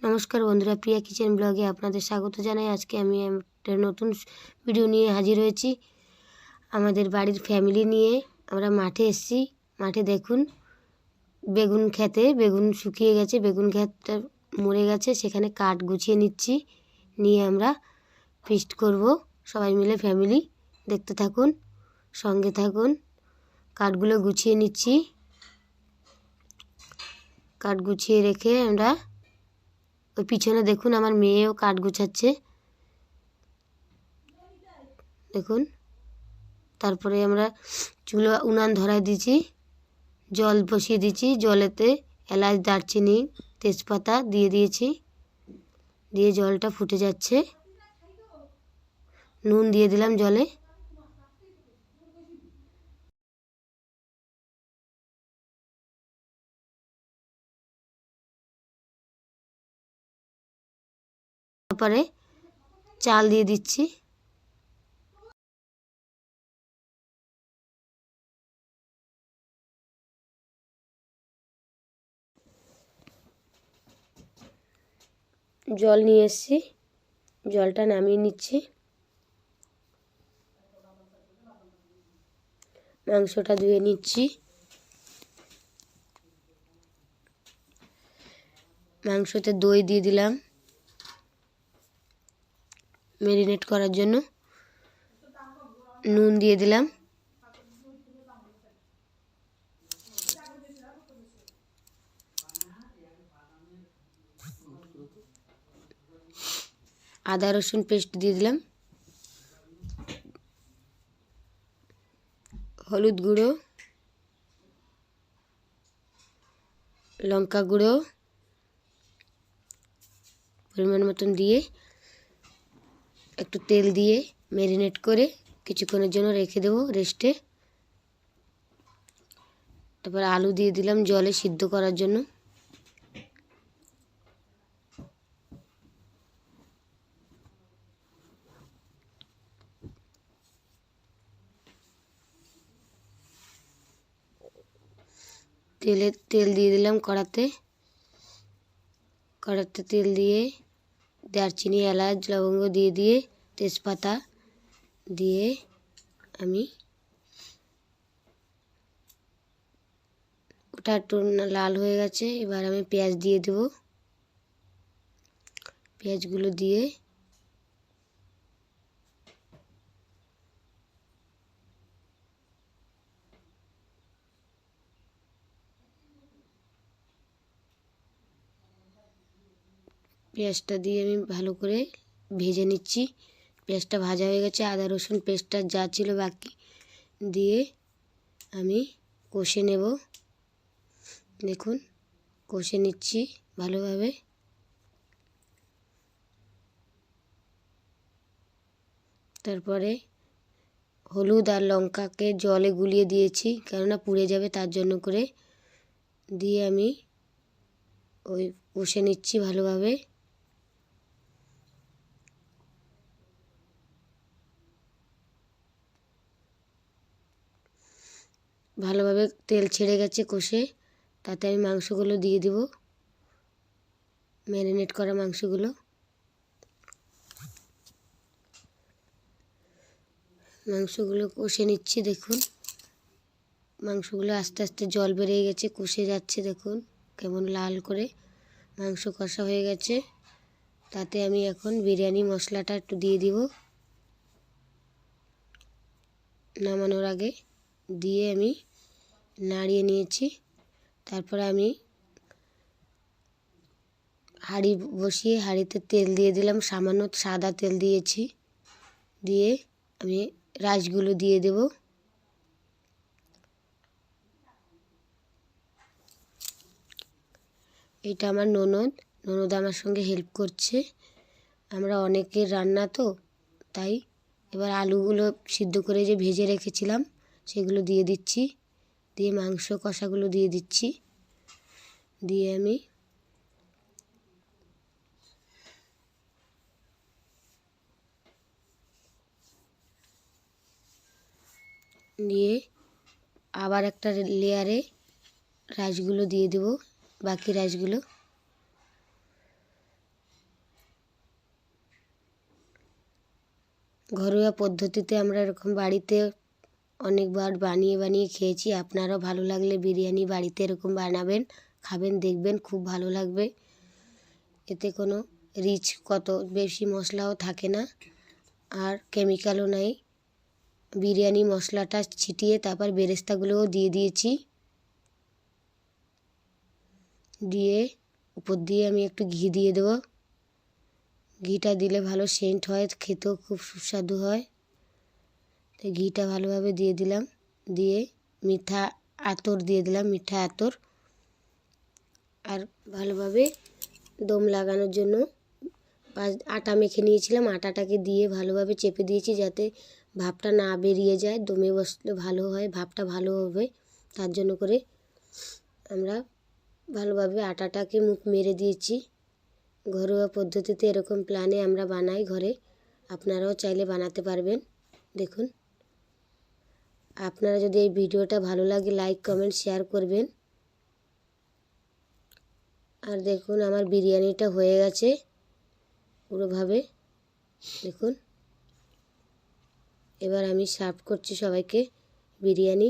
নমস্কার বন্ধুরা, প্রিয়া কিচেন ব্লগে আপনাদের স্বাগত জানাই। আজকে আমি একটা নতুন ভিডিও নিয়ে হাজির হয়েছি। আমাদের বাড়ির ফ্যামিলি নিয়ে আমরা মাঠে এসেছি। মাঠে দেখুন বেগুন খেতে, বেগুন শুকিয়ে গেছে, বেগুন ক্ষেতটা মরে গেছে, সেখানে কাঠ গুছিয়ে নিচ্ছি। নিয়ে আমরা ফিস্ট করব সবাই মিলে ফ্যামিলি। দেখতে থাকুন, সঙ্গে থাকুন। কাঠগুলো গুছিয়ে নিচ্ছি। কাঠ গুছিয়ে রেখে আমরা ওই পিছনে দেখুন আমার মেয়েও কাঠ গুছাচ্ছে, দেখুন। তারপরে আমরা চুলো উনান ধরাই দিয়েছি, জল বসিয়ে দিয়েছি। জলেতে এলাচ, দারচিনি, তেজপাতা দিয়ে দিয়েছি। দিয়ে জলটা ফুটে যাচ্ছে। নুন দিয়ে দিলাম জলে। তারপরে চাল দিয়ে দিচ্ছি। জল নিয়ে এসেছি, জলটা নামিয়ে নিচ্ছি। মাংসটা ধুয়ে নিচ্ছি। মাংসতে দই দিয়ে দিলাম ম্যারিনেট করার জন্য। নুন দিয়ে দিলাম। আদা রসুন পেস্ট দিয়ে দিলাম। হলুদ গুঁড়ো, লঙ্কা গুঁড়ো পরিমাণ মতন দিয়ে একটু তেল দিয়ে ম্যারিনেট করে কিছুক্ষণের জন্য রেখে দেবো রেস্টে। তারপর আলু দিয়ে দিলাম জলে সিদ্ধ করার জন্য। তেল দিয়ে দিলাম কড়াতে। তেল দিয়ে দারচিনি, এলাচ, লবঙ্গ দিয়ে তেজপাতা দিয়ে আমি ওটা একটু লাল হয়ে গেছে। এবার আমি পেঁয়াজ দিয়ে দেব। পেঁয়াজগুলো দিয়ে পেঁয়াজটা দিয়ে আমি ভালো করে ভেজে নিচ্ছি। পেঁয়াজটা ভাজা হয়ে গেছে। আদা রসুন পেস্টটা যা ছিল বাকি দিয়ে আমি কষে নেব। দেখুন কষে নিচ্ছি ভালোভাবে। তারপরে হলুদ আর লঙ্কাকে জলে গুলিয়ে দিয়েছি, কেননা পুড়ে যাবে তার জন্য করে। দিয়ে আমি ওই কষে নিচ্ছি ভালোভাবে। ভালোভাবে তেল ছেড়ে গেছে কষে। তাতে আমি মাংসগুলো দিয়ে দেব, ম্যারিনেট করা মাংসগুলো। মাংসগুলো কষে নিচ্ছি। দেখুন মাংসগুলো আস্তে আস্তে জল বেরিয়ে গেছে, কষে যাচ্ছে। দেখুন কেমন লাল করে মাংস কষা হয়ে গেছে। তাতে আমি এখন বিরিয়ানি মশলাটা একটু দিয়ে দিব নামানোর আগে। দিয়ে আমি নাড়িয়ে নিয়েছি। তারপরে আমি হাঁড়ি বসিয়ে হাঁড়িতে তেল দিয়ে দিলাম, সামান্য সাদা তেল দিয়েছি। দিয়ে আমি রাইসগুলো দিয়ে দেব। এটা আমার ননদ আমার সঙ্গে হেল্প করছে। আমরা অনেকের রান্না তো, তাই। এবার আলুগুলো সিদ্ধ করে যে ভেজে রেখেছিলাম সেগুলো দিয়ে দিচ্ছি। দিয়ে মাংস কষাগুলো দিয়ে দিচ্ছি। দিয়ে আমি দিয়ে আবার একটা লেয়ারে রাইসগুলো দিয়ে দেব, বাকি রাইসগুলো। ঘরোয়া পদ্ধতিতে আমরা এরকম বাড়িতে অনেকবার বানিয়ে বানিয়ে খেয়েছি। আপনারাও ভালো লাগলে বিরিয়ানি বাড়িতে এরকম বানাবেন, খাবেন, দেখবেন খুব ভালো লাগবে। এতে কোনো রিচ কত বেশি মশলাও থাকে না আর কেমিক্যালও নাই। বিরিয়ানি মশলাটা ছিটিয়ে তারপর বেরেস্তাগুলোও দিয়ে দিয়েছি। দিয়ে উপর দিয়ে আমি একটু ঘি দিয়ে দেবো। ঘিটা দিলে ভালো সেন্ট হয়, খেতেও খুব সুস্বাদু হয়। তো ঘিটা ভালোভাবে দিয়ে দিলাম, দিয়ে মিঠা আতর দিয়ে দিলাম, মিঠা আতর। আর ভালোভাবে দম লাগানোর জন্য আটা মেখে নিয়েছিলাম, আটাটাকে দিয়ে ভালোভাবে চেপে দিয়েছি যাতে ভাপটা না বেরিয়ে যায়। দমে বসলে ভালো হয়, ভাপটা ভালো হবে। তার জন্য করে আমরা ভালোভাবে আটাটাকে মুখ মেরে দিয়েছি। ঘরোয়া পদ্ধতিতে এরকম প্ল্যানে আমরা বানাই ঘরে, আপনারাও চাইলে বানাতে পারবেন। দেখুন, আপনারা যদি এই ভিডিওটা ভালো লাগে লাইক কমেন্ট শেয়ার করবেন। আর দেখুন আমার বিরিয়ানিটা হয়ে গেছে পুরোভাবে, দেখুন। এবার আমি সার্ভ করছি সবাইকে বিরিয়ানি।